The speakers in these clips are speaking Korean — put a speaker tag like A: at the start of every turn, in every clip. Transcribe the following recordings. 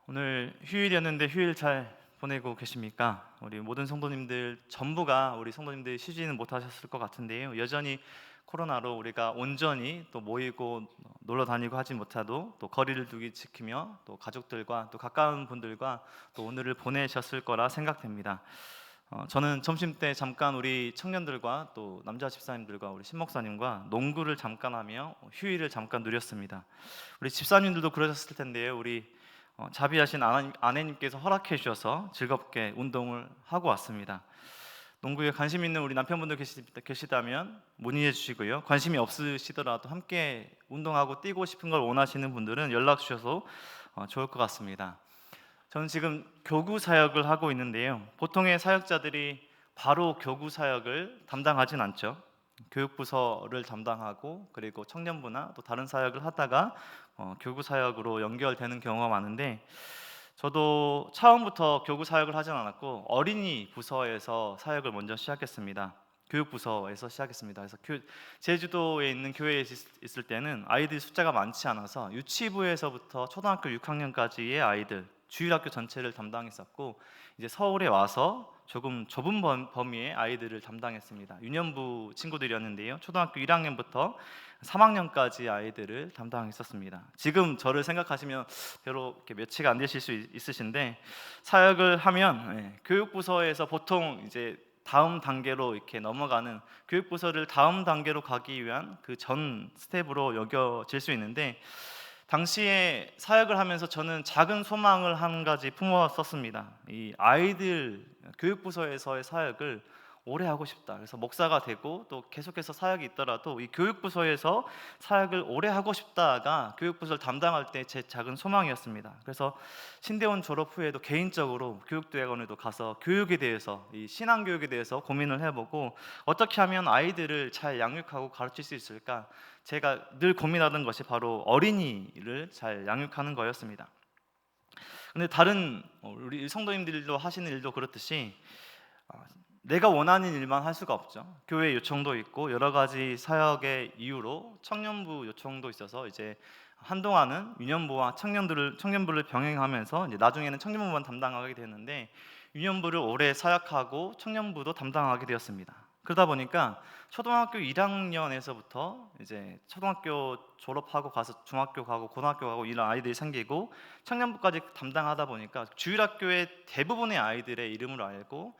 A: 오늘 휴일이었는데 휴일 잘 보내고 계십니까? 우리 모든 성도님들 전부가 우리 성도님들 쉬지는 못하셨을 것 같은데요. 여전히 코로나로 우리가 온전히 또 모이고 놀러 다니고 하지 못해도 또 거리를 두기 지키며 또 가족들과 또 가까운 분들과 또 오늘을 보내셨을 거라 생각됩니다. 저는 점심 때 잠깐 우리 청년들과 또 남자 집사님들과 우리 신목사님과 농구를 잠깐 하며 휴일을 잠깐 누렸습니다. 우리 집사님들도 그러셨을 텐데요. 우리 자비하신 아내님께서 허락해 주셔서 즐겁게 운동을 하고 왔습니다. 농구에 관심 있는 우리 남편분들 계시다면 문의해 주시고요. 관심이 없으시더라도 함께 운동하고 뛰고 싶은 걸 원하시는 분들은 연락 주셔서 좋을 것 같습니다. 저는 지금 교구 사역을 하고 있는데요. 보통의 사역자들이 바로 교구 사역을 담당하진 않죠. 교육부서를 담당하고 그리고 청년부나 또 다른 사역을 하다가 교구 사역으로 연결되는 경우가 많은데, 저도 처음부터 교구 사역을 하진 않았고 어린이 부서에서 사역을 먼저 시작했습니다. 교육부서에서 시작했습니다. 그래서 제주도에 있는 교회에 있을 때는 아이들 숫자가 많지 않아서 유치부에서부터 초등학교 6학년까지의 아이들 주일학교 전체를 담당했었고, 이제 서울에 와서 조금 좁은 범위의 아이들을 담당했습니다. 유년부 친구들이었는데요. 초등학교 1학년부터 3학년까지 아이들을 담당했었습니다. 지금 저를 생각하시면 별로 이렇게 며칠 안 되실 수 있으신데, 사역을 하면 교육부서에서 보통 이제 다음 단계로 이렇게 넘어가는, 교육부서를 다음 단계로 가기 위한 그 전 스텝으로 여겨질 수 있는데, 당시에 사역을 하면서 저는 작은 소망을 한 가지 품었었습니다. 이 아이들 교육부서에서의 사역을 오래 하고 싶다. 그래서 목사가 되고 또 계속해서 사역이 있더라도 이 교육부서에서 사역을 오래 하고 싶다가 교육부서를 담당할 때 제 작은 소망이었습니다. 그래서 신대원 졸업 후에도 개인적으로 교육대학원에도 가서 교육에 대해서, 이 신앙교육에 대해서 고민을 해보고 어떻게 하면 아이들을 잘 양육하고 가르칠 수 있을까, 제가 늘 고민하던 것이 바로 어린이를 잘 양육하는 거였습니다. 근데 다른 우리 성도님들도 하시는 일도 그렇듯이 내가 원하는 일만 할 수가 없죠. 교회 요청도 있고 여러 가지 사역의 이유로 청년부 요청도 있어서 이제 한동안은 유년부와 청년부를 병행하면서 이제 나중에는 청년부만 담당하게 되는데, 유년부를 오래 사역하고 청년부도 담당하게 되었습니다. 그러다 보니까 초등학교 1학년에서부터 이제 초등학교 졸업하고 가서 중학교 가고 고등학교 가고 이런 아이들이 생기고 청년부까지 담당하다 보니까 주일학교의 대부분의 아이들의 이름을 알고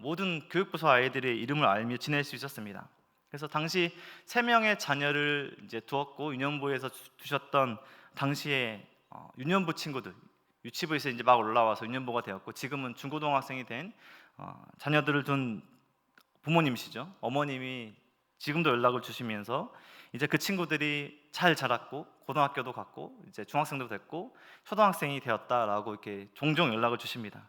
A: 모든 교육부서 아이들의 이름을 알며 지낼 수 있었습니다. 그래서 당시 3명의 자녀를 이제 두었고 유년부에서 두셨던 당시에 유년부 친구들, 유치부에서 이제 막 올라와서 유년부가 되었고 지금은 중고등학생이 된 자녀들을 둔 부모님이시죠. 어머님이 지금도 연락을 주시면서 이제 그 친구들이 잘 자랐고 고등학교도 갔고 이제 중학생도 됐고 초등학생이 되었다라고 이렇게 종종 연락을 주십니다.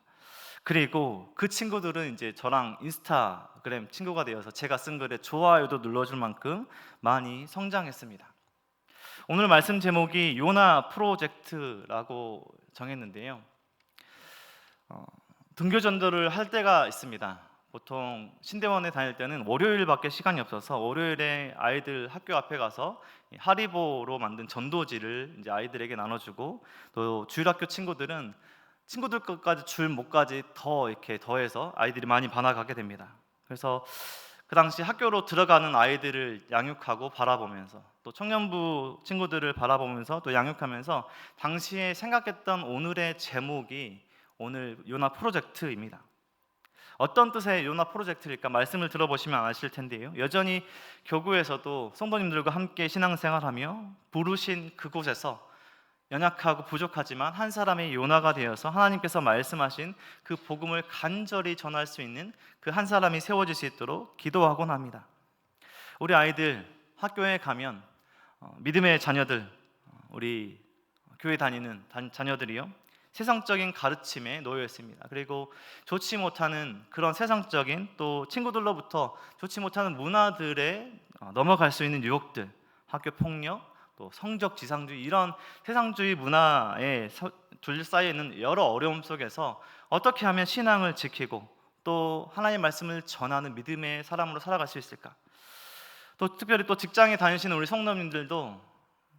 A: 그리고 그 친구들은 이제 저랑 인스타그램 친구가 되어서 제가 쓴 글에 좋아요도 눌러줄 만큼 많이 성장했습니다. 오늘 말씀 제목이 요나 프로젝트라고 정했는데요. 등교 전도를 할 때가 있습니다. 보통 신대원에 다닐 때는 월요일밖에 시간이 없어서 월요일에 아이들 학교 앞에 가서 하리보로 만든 전도지를 이제 아이들에게 나눠주고, 또 주일학교 친구들은 친구들 것까지 줄 못까지 더 이렇게 더해서 아이들이 많이 반아가게 됩니다. 그래서 그 당시 학교로 들어가는 아이들을 양육하고 바라보면서 또 청년부 친구들을 바라보면서 또 양육하면서 당시에 생각했던 오늘의 제목이 오늘 요나 프로젝트입니다. 어떤 뜻의 요나 프로젝트일까 말씀을 들어보시면 아실 텐데요. 여전히 교구에서도 성도님들과 함께 신앙생활하며 부르신 그곳에서 연약하고 부족하지만 한 사람의 요나가 되어서 하나님께서 말씀하신 그 복음을 간절히 전할 수 있는 그 한 사람이 세워질 수 있도록 기도하곤 합니다. 우리 아이들 학교에 가면 믿음의 자녀들, 우리 교회 다니는 자녀들이요, 세상적인 가르침에 놓여 있습니다. 그리고 좋지 못하는 그런 세상적인, 또 친구들로부터 좋지 못하는 문화들에 넘어갈 수 있는 유혹들, 학교 폭력, 또 성적 지상주의, 이런 세상주의 문화에 둘러싸여 있는 여러 어려움 속에서 어떻게 하면 신앙을 지키고 또 하나님의 말씀을 전하는 믿음의 사람으로 살아갈 수 있을까? 또 특별히 또 직장에 다니시는 우리 성도님들도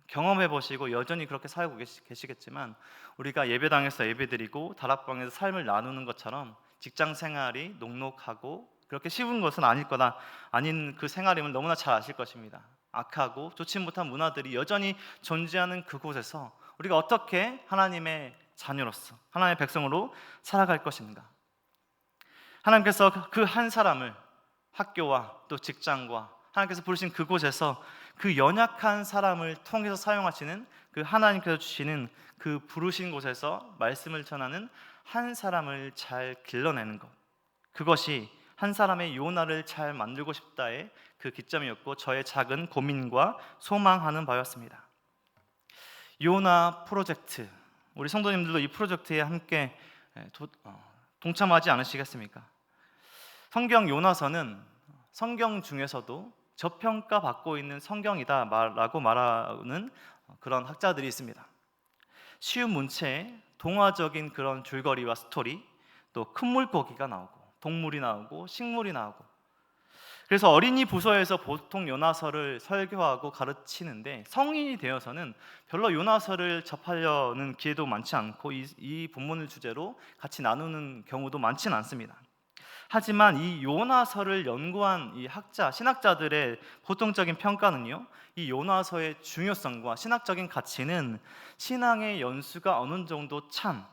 A: 경험해 보시고 여전히 그렇게 살고 계시겠지만, 우리가 예배당에서 예배드리고 다락방에서 삶을 나누는 것처럼 직장 생활이 녹록하고 그렇게 쉬운 것은 아닐 거다, 아닌 그 생활임을 너무나 잘 아실 것입니다. 악하고 좋지 못한 문화들이 여전히 존재하는 그곳에서 우리가 어떻게 하나님의 자녀로서, 하나님의 백성으로 살아갈 것인가? 하나님께서 그 한 사람을 학교와 또 직장과 하나님께서 부르신 그곳에서 그 연약한 사람을 통해서 사용하시는, 그 하나님께서 주시는 그 부르신 곳에서 말씀을 전하는 한 사람을 잘 길러내는 것, 그것이 한 사람의 요나를 잘 만들고 싶다의 그 기점이었고, 저의 작은 고민과 소망하는 바였습니다. 요나 프로젝트, 우리 성도님들도 이 프로젝트에 함께 동참하지 않으시겠습니까? 성경 요나서는 성경 중에서도 저평가받고 있는 성경이다 라고 말하는 그런 학자들이 있습니다. 쉬운 문체에 동화적인 그런 줄거리와 스토리, 또 큰 물고기가 나오고 동물이 나오고 식물이 나오고, 그래서 어린이 부서에서 보통 요나서를 설교하고 가르치는데 성인이 되어서는 별로 요나서를 접하려는 기회도 많지 않고 이 본문을 주제로 같이 나누는 경우도 많지는 않습니다. 하지만 이 요나서를 연구한 이 신학자들의 보통적인 평가는요, 이 요나서의 중요성과 신학적인 가치는 신앙의 연수가 어느 정도 참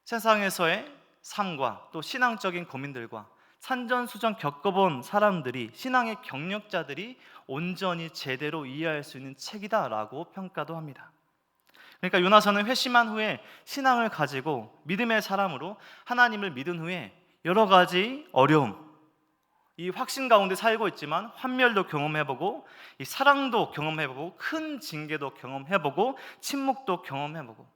A: 세상에서의 삶과 또 신앙적인 고민들과 산전수전 겪어본 사람들이, 신앙의 경력자들이 온전히 제대로 이해할 수 있는 책이다라고 평가도 합니다. 그러니까 요나서는 회심한 후에 신앙을 가지고 믿음의 사람으로 하나님을 믿은 후에 여러 가지 어려움, 이 확신 가운데 살고 있지만 환멸도 경험해보고, 이 사랑도 경험해보고, 큰 징계도 경험해보고, 침묵도 경험해보고,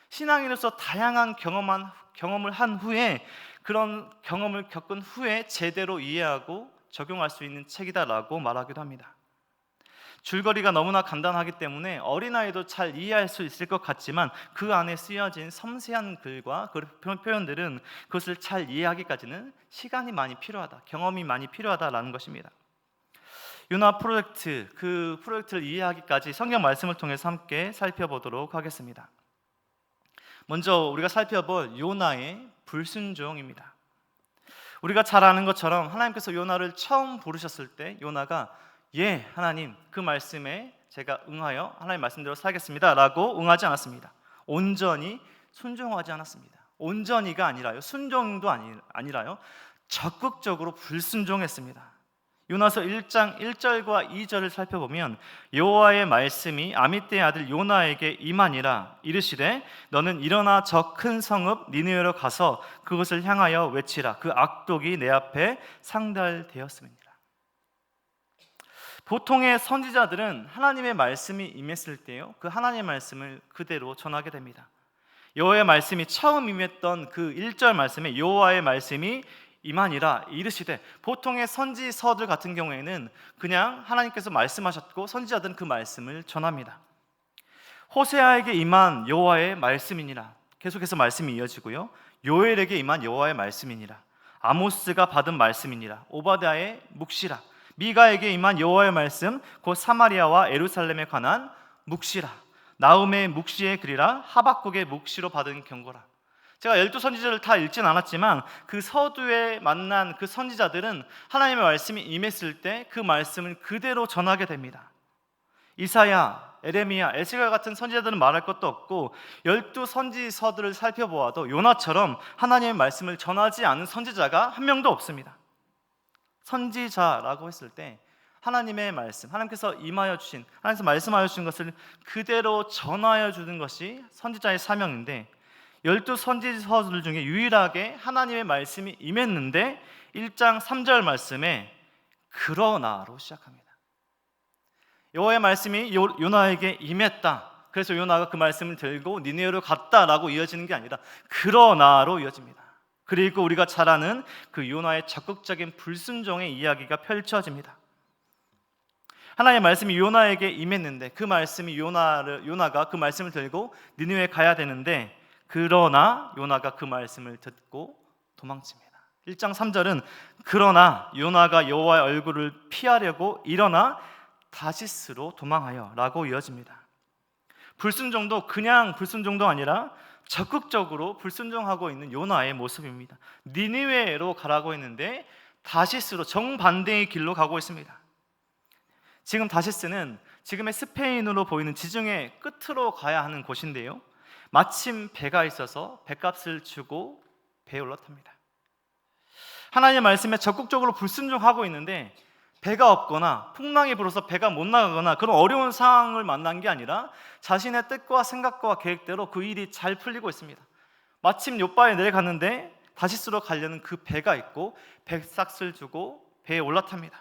A: 신앙인으로서 다양한 경험을 한 후에, 그런 경험을 겪은 후에 제대로 이해하고 적용할 수 있는 책이다라고 말하기도 합니다. 줄거리가 너무나 간단하기 때문에 어린아이도 잘 이해할 수 있을 것 같지만, 그 안에 쓰여진 섬세한 글과 그런 표현들은 그것을 잘 이해하기까지는 시간이 많이 필요하다, 경험이 많이 필요하다라는 것입니다. 요나 프로젝트, 그 프로젝트를 이해하기까지 성경 말씀을 통해서 함께 살펴보도록 하겠습니다. 먼저 우리가 살펴볼 요나의 불순종입니다. 우리가 잘 아는 것처럼 하나님께서 요나를 처음 부르셨을 때 요나가 예 하나님, 그 말씀에 제가 응하여 하나님 말씀대로 살겠습니다 라고 응하지 않았습니다. 온전히 순종하지 않았습니다. 온전히가 아니라요, 순종도 아니라요, 적극적으로 불순종했습니다. 요나서 1장 1절과 2절을 살펴보면 여호와의 말씀이 아미떼의 아들 요나에게 임하니라. 이르시되 너는 일어나 저 큰 성읍 니느웨로 가서 그것을 향하여 외치라. 그 악독이 내 앞에 상달되었음이니라. 보통의 선지자들은 하나님의 말씀이 임했을 때요, 그 하나님의 말씀을 그대로 전하게 됩니다. 여호와의 말씀이 처음 임했던 그 1절 말씀에 여호와의 말씀이 임하니라 이르시되, 보통의 선지서들 같은 경우에는 그냥 하나님께서 말씀하셨고 선지자들은 그 말씀을 전합니다. 호세아에게 임한 여호와의 말씀이니라, 계속해서 말씀이 이어지고요, 요엘에게 임한 여호와의 말씀이니라, 아모스가 받은 말씀이니라, 오바댜의 묵시라, 미가에게 임한 여호와의 말씀 곧 사마리아와 예루살렘에 관한 묵시라, 나훔의 묵시의 글이라, 하박국의 묵시로 받은 경고라. 제가 12선지자를 다 읽진 않았지만 그 서두에 만난 그 선지자들은 하나님의 말씀이 임했을 때 그 말씀을 그대로 전하게 됩니다. 이사야, 에레미야, 에스겔 같은 선지자들은 말할 것도 없고 12선지서들을 살펴보아도 요나처럼 하나님의 말씀을 전하지 않은 선지자가 한 명도 없습니다. 선지자라고 했을 때 하나님의 말씀, 하나님께서 임하여 주신, 하나님께서 말씀하여 주신 것을 그대로 전하여 주는 것이 선지자의 사명인데, 12선지서들 중에 유일하게 하나님의 말씀이 임했는데 1장 3절 말씀에 그러나로 시작합니다. 여호와의 말씀이 요나에게 임했다, 그래서 요나가 그 말씀을 들고 니느웨로 갔다라고 이어지는 게 아니라 그러나로 이어집니다. 그리고 우리가 잘 아는 그 요나의 적극적인 불순종의 이야기가 펼쳐집니다. 하나님의 말씀이 요나에게 임했는데 그 말씀이 요나가 그 말씀을 들고 니느웨에 가야 되는데, 그러나 요나가 그 말씀을 듣고 도망칩니다. 1장 3절은 그러나 요나가 여호와의 얼굴을 피하려고 일어나 다시스로 도망하여 라고 이어집니다. 불순종도 그냥 불순종도 아니라 적극적으로 불순종하고 있는 요나의 모습입니다. 니느웨로 가라고 했는데 다시스로 정반대의 길로 가고 있습니다. 지금 다시스는 지금의 스페인으로 보이는 지중해 끝으로 가야 하는 곳인데요, 마침 배가 있어서 배값을 주고 배에 올라탑니다. 하나님의 말씀에 적극적으로 불순종하고 있는데 배가 없거나 풍랑이 불어서 배가 못 나가거나 그런 어려운 상황을 만난 게 아니라 자신의 뜻과 생각과 계획대로 그 일이 잘 풀리고 있습니다. 마침 요바에 내려갔는데 다시스로 가려는 그 배가 있고 배삭을 주고 배에 올라탑니다.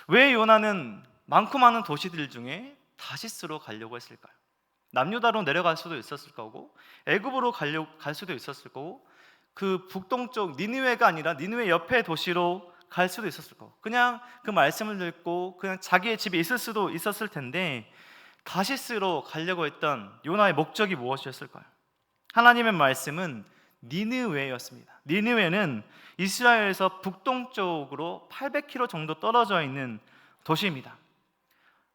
A: 왜 요나는 많고 많은 도시들 중에 다시스로 가려고 했을까요? 남유다로 내려갈 수도 있었을 거고 애굽으로 갈 수도 있었을 거고 그 북동쪽 니느웨가 아니라 니느웨 옆에 도시로 갈 수도 있었을 거고 그냥 그 말씀을 듣고 그냥 자기의 집에 있을 수도 있었을 텐데 다시스로 가려고 했던 요나의 목적이 무엇이었을까요? 하나님의 말씀은 니느웨였습니다. 니느웨는 이스라엘에서 북동쪽으로 800km 정도 떨어져 있는 도시입니다.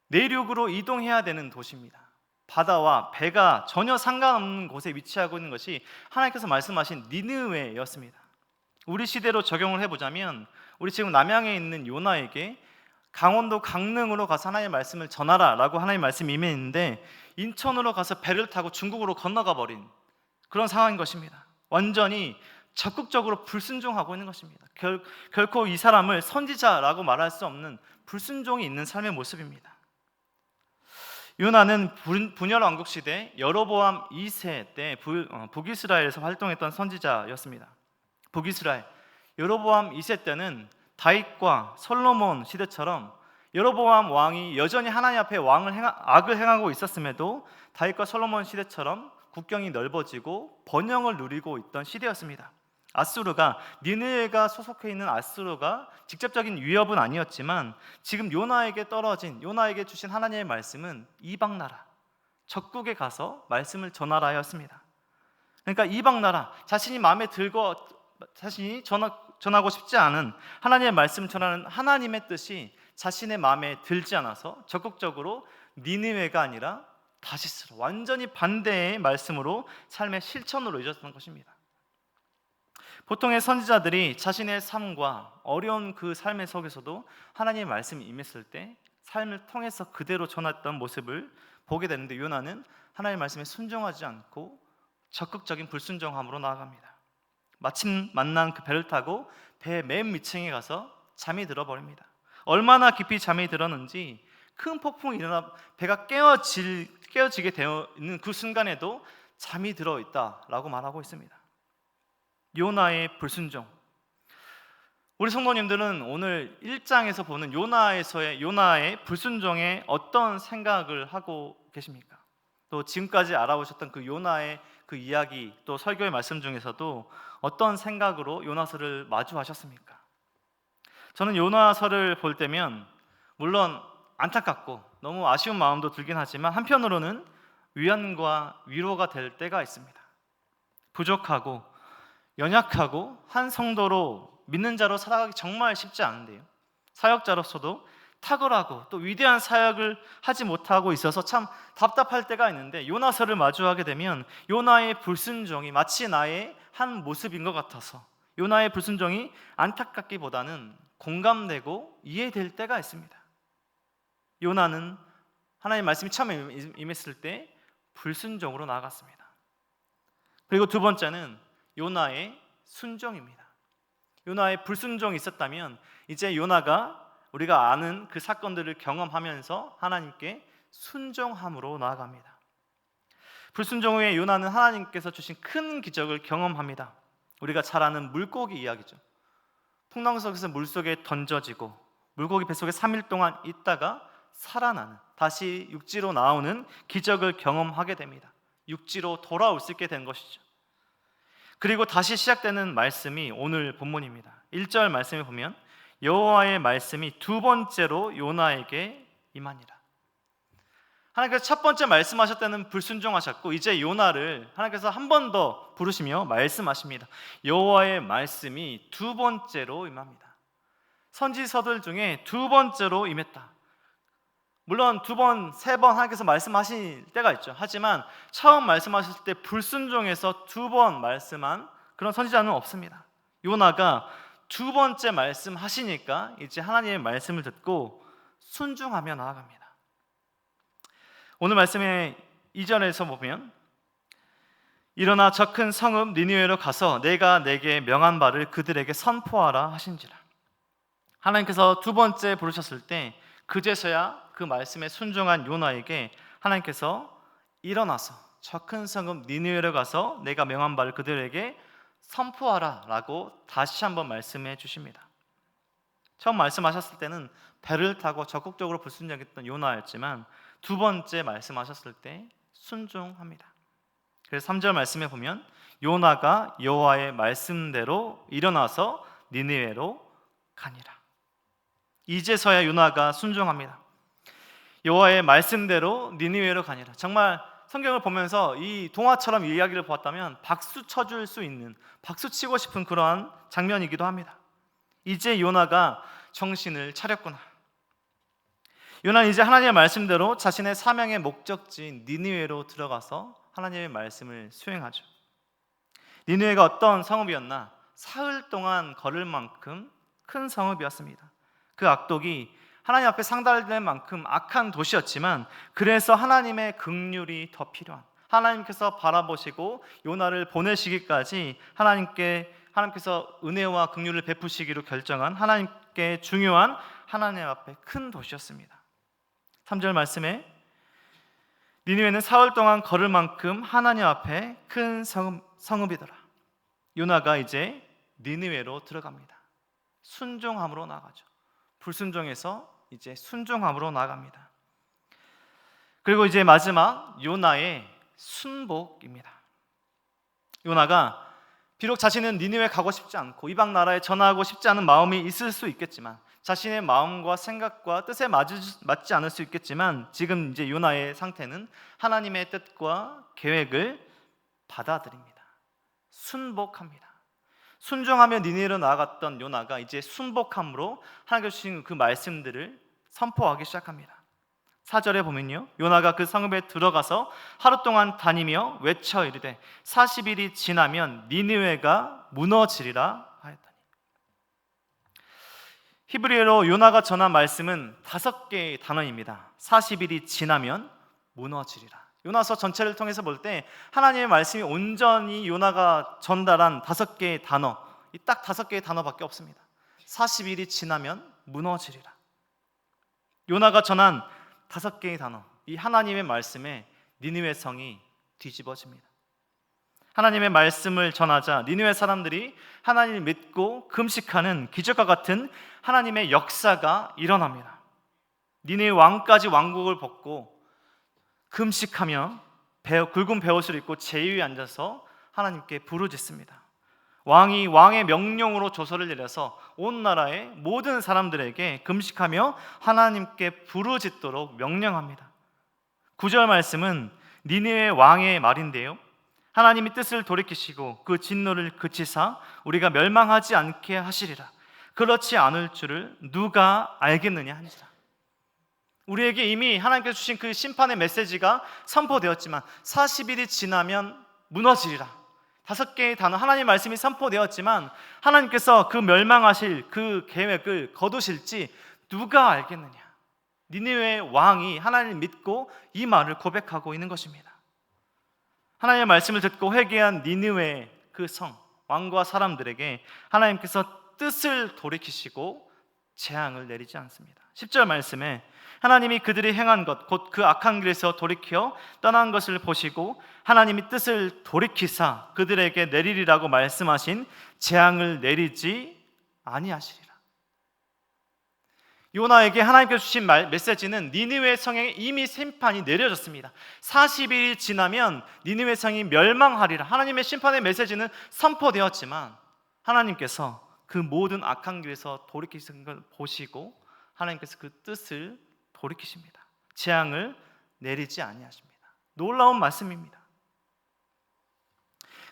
A: 내륙으로 이동해야 되는 도시입니다. 바다와 배가 전혀 상관없는 곳에 위치하고 있는 것이 하나님께서 말씀하신 니느웨였습니다. 우리 시대로 적용을 해보자면 우리 지금 남양에 있는 요나에게 강원도 강릉으로 가서 하나님의 말씀을 전하라 라고 하나님의 말씀이 임했는데 인천으로 가서 배를 타고 중국으로 건너가 버린 그런 상황인 것입니다. 완전히 적극적으로 불순종하고 있는 것입니다. 결코 이 사람을 선지자라고 말할 수 없는 불순종이 있는 삶의 모습입니다. 요나는 분열 왕국 시대 여로보암 2세 때 북이스라엘에서 활동했던 선지자였습니다. 북이스라엘 여로보암 2세 때는 다윗과 솔로몬 시대처럼 여로보암 왕이 여전히 하나님 앞에 악을 행하고 있었음에도 다윗과 솔로몬 시대처럼 국경이 넓어지고 번영을 누리고 있던 시대였습니다. 아수르가 니느웨가 소속해 있는 아수르가 직접적인 위협은 아니었지만 지금 요나에게 주신 하나님의 말씀은 이방 나라 적국에 가서 말씀을 전하라였습니다. 그러니까 이방 나라 자신이 마음에 들고 자신이 전하고 싶지 않은 하나님의 말씀을 전하는 하나님의 뜻이 자신의 마음에 들지 않아서 적극적으로 니느웨가 아니라 다시스로 완전히 반대의 말씀으로 삶의 실천으로 이어졌던 것입니다. 보통의 선지자들이 자신의 삶과 어려운 그 삶의 속에서도 하나님의 말씀이 임했을 때 삶을 통해서 그대로 전했던 모습을 보게 되는데 요나는 하나님의 말씀에 순종하지 않고 적극적인 불순종함으로 나아갑니다. 마침 만난 그 배를 타고 배 맨 밑층에 가서 잠이 들어버립니다. 얼마나 깊이 잠이 들었는지 큰 폭풍이 일어나 배가 깨어지게 되어 있는 그 순간에도 잠이 들어있다라고 말하고 있습니다. 요나의 불순종. 우리 성도님들은 오늘 1장에서 보는 요나의 불순종에 어떤 생각을 하고 계십니까? 또 지금까지 알아보셨던 그 요나의 그 이야기 또 설교의 말씀 중에서도 어떤 생각으로 요나서를 마주하셨습니까? 저는 요나서를 볼 때면 물론 안타깝고 너무 아쉬운 마음도 들긴 하지만 한편으로는 위안과 위로가 될 때가 있습니다. 부족하고 연약하고 한 성도로 믿는 자로 살아가기 정말 쉽지 않은데요, 사역자로서도 탁월하고 또 위대한 사역을 하지 못하고 있어서 참 답답할 때가 있는데 요나서를 마주하게 되면 요나의 불순종이 마치 나의 한 모습인 것 같아서 요나의 불순종이 안타깝기보다는 공감되고 이해될 때가 있습니다. 요나는 하나님의 말씀이 처음 임했을 때 불순종으로 나아갔습니다. 그리고 두 번째는 요나의 순종입니다. 요나의 불순종이 있었다면 이제 요나가 우리가 아는 그 사건들을 경험하면서 하나님께 순종함으로 나아갑니다. 불순종 후에 요나는 하나님께서 주신 큰 기적을 경험합니다. 우리가 잘 아는 물고기 이야기죠. 풍랑 속에서 물속에 던져지고 물고기 뱃속에 3일 동안 있다가 살아나는, 다시 육지로 나오는 기적을 경험하게 됩니다. 육지로 돌아올 수 있게 된 것이죠. 그리고 다시 시작되는 말씀이 오늘 본문입니다. 1절 말씀에 보면 여호와의 말씀이 두 번째로 요나에게 임하니라. 하나님께서 첫 번째 말씀하셨다는 불순종하셨고 이제 요나를 하나님께서 한 번 더 부르시며 말씀하십니다. 여호와의 말씀이 두 번째로 임합니다. 선지서들 중에 두 번째로 임했다. 물론 2번, 3번 하나님께서 말씀하실 때가 있죠. 하지만 처음 말씀하셨을 때 불순종해서 2번 말씀한 그런 선지자는 없습니다. 요나가 2번째 말씀하시니까 이제 하나님의 말씀을 듣고 순종하며 나아갑니다. 오늘 말씀의 2절에서 보면 일어나 저 큰 성읍 니느웨로 가서 내가 내게 명한 바를 그들에게 선포하라 하신지라. 하나님께서 2번째 부르셨을 때 그제서야 그 말씀에 순종한 요나에게 하나님께서 일어나서 저 큰 성읍 니느웨로 가서 내가 명한 바를 그들에게 선포하라 라고 다시 한번 말씀해 주십니다. 처음 말씀하셨을 때는 배를 타고 적극적으로 불순종했던 요나였지만 2번째 말씀하셨을 때 순종합니다. 그래서 3절 말씀에 보면 요나가 여호와의 말씀대로 일어나서 니느웨로 가니라. 이제서야 요나가 순종합니다. 여호와의 말씀대로 니느웨로 가니라. 정말 성경을 보면서 이 동화처럼 이 이야기를 보았다면 박수 쳐줄 수 있는, 박수 치고 싶은 그러한 장면이기도 합니다. 이제 요나가 정신을 차렸구나. 요나는 이제 하나님의 말씀대로 자신의 사명의 목적지인 니느웨로 들어가서 하나님의 말씀을 수행하죠. 니느웨가 어떤 성읍이었나? 사흘 동안 걸을 만큼 큰 성읍이었습니다. 그 악독이 하나님 앞에 상달될 만큼 악한 도시였지만 그래서 하나님의 긍휼이 더 필요한, 하나님께서 바라보시고 요나를 보내시기까지 하나님께서 은혜와 긍휼을 베푸시기로 결정한 하나님께 중요한 하나님 앞에 큰 도시였습니다. 3절 말씀에 니느웨는 사흘 동안 걸을 만큼 하나님 앞에 큰 성읍이더라. 요나가 이제 니느웨로 들어갑니다. 순종함으로 나가죠. 불순종해서 이제 순종함으로 나갑니다. 그리고 이제 마지막 요나의 순복입니다. 요나가 비록 자신은 니느웨 가고 싶지 않고 이방 나라에 전하고 싶지 않은 마음이 있을 수 있겠지만, 자신의 마음과 생각과 뜻에 맞지 않을 수 있겠지만, 지금 이제 요나의 상태는 하나님의 뜻과 계획을 받아들입니다. 순복합니다. 순종하며 니느웨로 나아갔던 요나가 이제 순복함으로 하나님께서 주신 그 말씀들을 선포하기 시작합니다. 4절에 보면요, 요나가 그 성읍에 들어가서 하루 동안 다니며 외쳐 이르되 40일이 지나면 니느웨가 무너지리라 하였더니. 히브리어로 요나가 전한 말씀은 5개의 단어입니다. 40일이 지나면 무너지리라. 요나서 전체를 통해서 볼 때 하나님의 말씀이 온전히 요나가 전달한 5개의 단어, 이 딱 5개의 단어밖에 없습니다. 40일이 지나면 무너지리라. 요나가 전한 5개의 단어, 이 하나님의 말씀에 니느웨 성이 뒤집어집니다. 하나님의 말씀을 전하자 니느웨 사람들이 하나님을 믿고 금식하는 기적과 같은 하나님의 역사가 일어납니다. 니느웨 왕까지 왕국을 벗고 금식하며 굵은 베옷을 입고 제위에 앉아서 하나님께 부르짖습니다. 왕이 왕의 명령으로 조서를 내려서 온 나라의 모든 사람들에게 금식하며 하나님께 부르짖도록 명령합니다. 9절 말씀은 니느웨 왕의 말인데요, 하나님이 뜻을 돌이키시고 그 진노를 그치사 우리가 멸망하지 않게 하시리라. 그렇지 않을 줄을 누가 알겠느냐 하니라. 우리에게 이미 하나님께서 주신 그 심판의 메시지가 선포되었지만 40일이 지나면 무너지리라. 5개의 단어, 하나님의 말씀이 선포되었지만 하나님께서 그 멸망하실 그 계획을 거두실지 누가 알겠느냐. 니느웨 왕이 하나님을 믿고 이 말을 고백하고 있는 것입니다. 하나님의 말씀을 듣고 회개한 니느웨 그 성, 왕과 사람들에게 하나님께서 뜻을 돌이키시고 재앙을 내리지 않습니다. 10절 말씀에 하나님이 그들이 행한 것, 곧 그 악한 길에서 돌이켜 떠난 것을 보시고 하나님이 뜻을 돌이키사 그들에게 내리리라고 말씀하신 재앙을 내리지 아니하시리라. 요나에게 하나님께서 주신 메시지는 니느웨 성에 이미 심판이 내려졌습니다. 40일이 지나면 니느웨 성이 멸망하리라. 하나님의 심판의 메시지는 선포되었지만 하나님께서 그 모든 악한 길에서 돌이키신 걸 보시고 하나님께서 그 뜻을 돌이키십니다. 재앙을 내리지 아니하십니다. 놀라운 말씀입니다.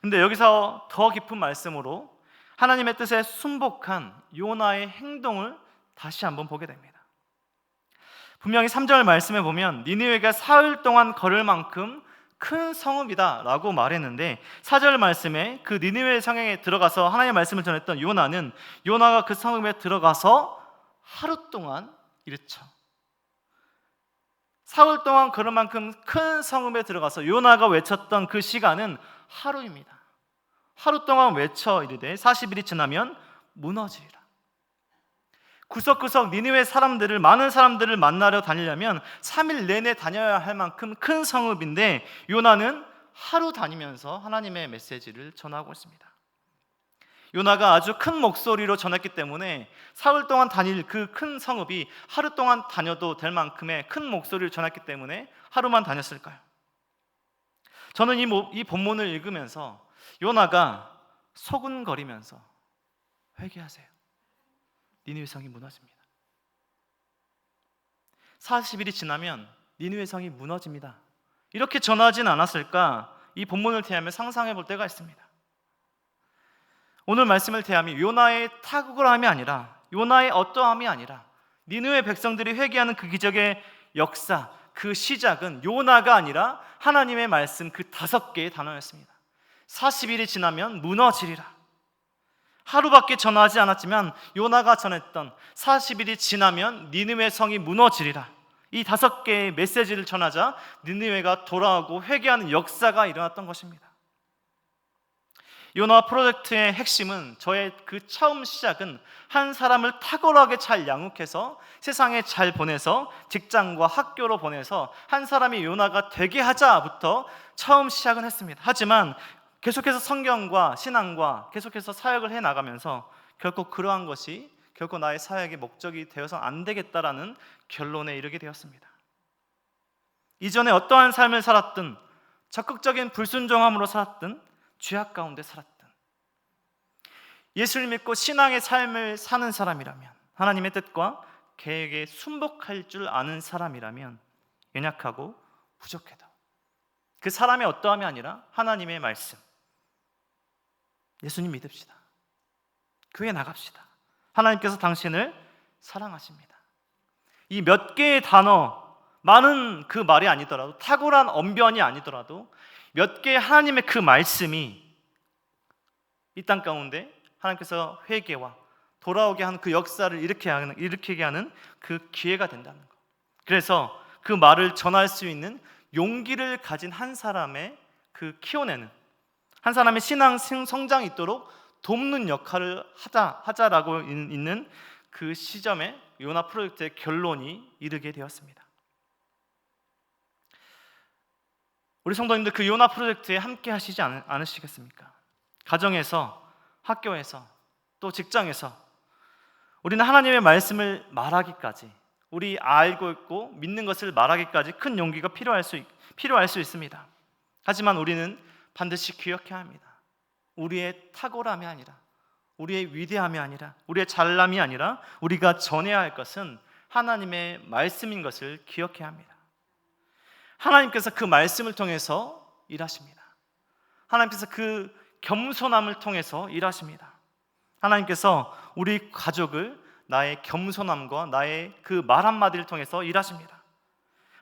A: 근데 여기서 더 깊은 말씀으로 하나님의 뜻에 순복한 요나의 행동을 다시 한번 보게 됩니다. 분명히 3절 말씀에 보면 니느웨가 사흘 동안 걸을 만큼 큰 성읍이다 라고 말했는데 4절 말씀에 그 니느웨 성에 들어가서 하나님의 말씀을 전했던 요나는 요나가 그 성읍에 들어가서 하루 동안 이르쳐 사흘 동안 걸을 만큼 큰 성읍에 들어가서 요나가 외쳤던 그 시간은 하루입니다. 하루 동안 외쳐 이르되 40일이 지나면 무너지리라. 구석구석 니느웨 사람들을 많은 사람들을 만나러 다니려면 3일 내내 다녀야 할 만큼 큰 성읍인데 요나는 하루 다니면서 하나님의 메시지를 전하고 있습니다. 요나가 아주 큰 목소리로 전했기 때문에 사흘 동안 다닐 그 큰 성읍이 하루 동안 다녀도 될 만큼의 큰 목소리를 전했기 때문에 하루만 다녔을까요? 저는 이 본문을 읽으면서 요나가 소근거리면서 회개하세요. 니느웨 성이 무너집니다. 40일이 지나면 니느웨 성이 무너집니다. 이렇게 전하진 않았을까? 이 본문을 대하며 상상해 볼 때가 있습니다. 오늘 말씀을 대하며 요나의 탁월함이 아니라 요나의 어떠함이 아니라 니느웨 백성들이 회개하는 그 기적의 역사, 그 시작은 요나가 아니라 하나님의 말씀 그 5개의 단어였습니다. 40일이 지나면 무너지리라. 하루밖에 전하지 않았지만 요나가 전했던 40일이 지나면 니느웨 성이 무너지리라. 이 5개의 메시지를 전하자 니느웨가 돌아오고 회개하는 역사가 일어났던 것입니다. 요나 프로젝트의 핵심은 저의 그 처음 시작은 한 사람을 탁월하게 잘 양육해서 세상에 잘 보내서 직장과 학교로 보내서 한 사람이 요나가 되게 하자부터 처음 시작은 했습니다. 하지만 계속해서 성경과 신앙과 계속해서 사역을 해나가면서 결코 그러한 것이 결코 나의 사역의 목적이 되어서 안 되겠다라는 결론에 이르게 되었습니다. 이전에 어떠한 삶을 살았든 적극적인 불순종함으로 살았든 죄악 가운데 살았든 예수를 믿고 신앙의 삶을 사는 사람이라면 하나님의 뜻과 계획에 순복할 줄 아는 사람이라면 연약하고 부족해도 그 사람의 어떠함이 아니라 하나님의 말씀, 예수님 믿읍시다. 교회 나갑시다. 하나님께서 당신을 사랑하십니다. 이 몇 개의 단어, 많은 그 말이 아니더라도 탁월한 언변이 아니더라도 몇 개의 하나님의 그 말씀이 이 땅 가운데 하나님께서 회개와 돌아오게 하는 그 역사를 일으키게 하는 그 기회가 된다는 것. 그래서 그 말을 전할 수 있는 용기를 가진 한 사람의 그 키워내는 한 사람의 신앙 성장이 있도록 돕는 역할을 하자라고 있는 그 시점에 요나 프로젝트의 결론이 이르게 되었습니다. 우리 성도님들 그 요나 프로젝트에 함께 하시지 않으시겠습니까? 가정에서, 학교에서, 또 직장에서 우리는 하나님의 말씀을 말하기까지 우리 알고 있고 믿는 것을 말하기까지 큰 용기가 필요할 수 있습니다. 하지만 우리는 반드시 기억해야 합니다. 우리의 탁월함이 아니라 우리의 위대함이 아니라 우리의 잘남이 아니라 우리가 전해야 할 것은 하나님의 말씀인 것을 기억해야 합니다. 하나님께서 그 말씀을 통해서 일하십니다. 하나님께서 그 겸손함을 통해서 일하십니다. 하나님께서 우리 가족을 나의 겸손함과 나의 그 말 한마디를 통해서 일하십니다.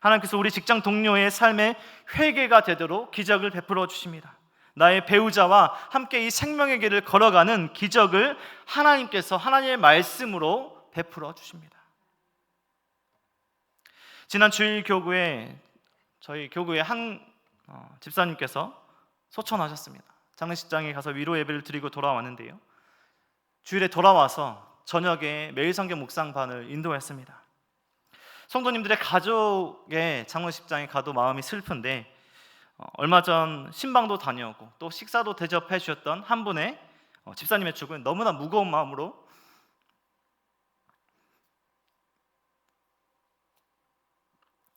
A: 하나님께서 우리 직장 동료의 삶에 회개가 되도록 기적을 베풀어 주십니다. 나의 배우자와 함께 이 생명의 길을 걸어가는 기적을 하나님께서 하나님의 말씀으로 베풀어 주십니다. 지난 주일 교구에 저희 교구의 한 집사님께서 소천하셨습니다. 장례식장에 가서 위로 예배를 드리고 돌아왔는데요, 주일에 돌아와서 저녁에 매일 성경 묵상반을 인도했습니다. 성도님들의 가족의 장례식장에 가도 마음이 슬픈데 얼마 전 신방도 다녀오고 또 식사도 대접해 주셨던 한 분의 집사님의 죽은 너무나 무거운 마음으로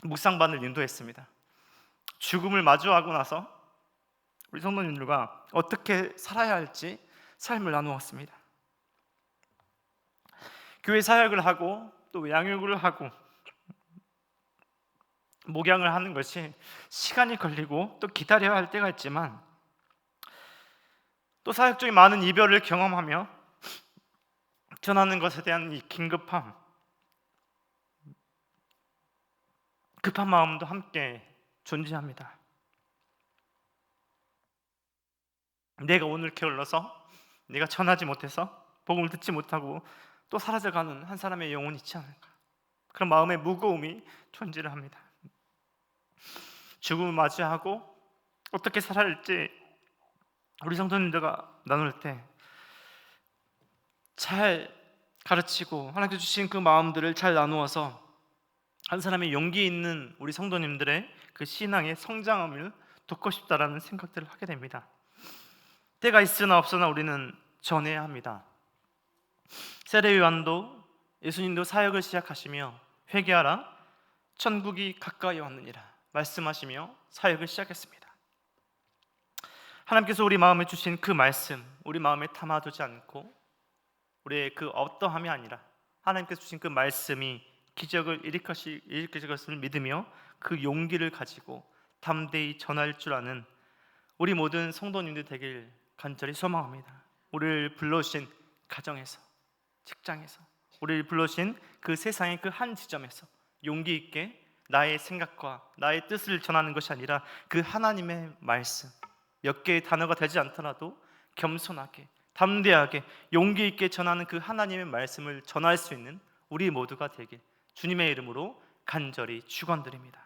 A: 묵상반을 인도했습니다. 죽음을 마주하고 나서 우리 성도님들과 어떻게 살아야 할지 삶을 나누었습니다. 교회 사역을 하고 또 양육을 하고 목양을 하는 것이 시간이 걸리고 또 기다려야 할 때가 있지만 또 사역 중에 많은 이별을 경험하며 전하는 것에 대한 이 긴급함,
B: 급한 마음도 함께 존재합니다. 내가 오늘 게을러서, 내가 전하지 못해서, 복음을 듣지 못하고 또 사라져가는 한 사람의 영혼이 있지 않을까, 그런 마음의 무거움이 존재를 합니다. 죽음을 맞이하고 어떻게 살아야 할지 우리 성도님들과 나눌 때 잘 가르치고 하나님께서 주신 그 마음들을 잘 나누어서 한 사람의 용기 있는 우리 성도님들의 그 신앙의 성장함을 돕고 싶다라는 생각들을 하게 됩니다. 때가 있으나 없으나 우리는 전해야 합니다. 세례 요한도 예수님도 사역을 시작하시며 회개하라 천국이 가까이 왔느니라 말씀하시며 사역을 시작했습니다. 하나님께서 우리 마음에 주신 그 말씀, 우리 마음에 담아두지 않고 우리의 그 어떠함이 아니라 하나님께서 주신 그 말씀이 기적을 일으키실 것을 믿으며 그 용기를 가지고 담대히 전할 줄 아는 우리 모든 성도님들 되길 간절히 소망합니다. 우리를 불러주신 가정에서, 직장에서, 우리를 불러주신 그 세상의 그 한 지점에서 용기 있게 나의 생각과 나의 뜻을 전하는 것이 아니라 그 하나님의 말씀, 몇 개의 단어가 되지 않더라도 겸손하게, 담대하게, 용기 있게 전하는 그 하나님의 말씀을 전할 수 있는 우리 모두가 되길 주님의 이름으로 간절히 축원드립니다.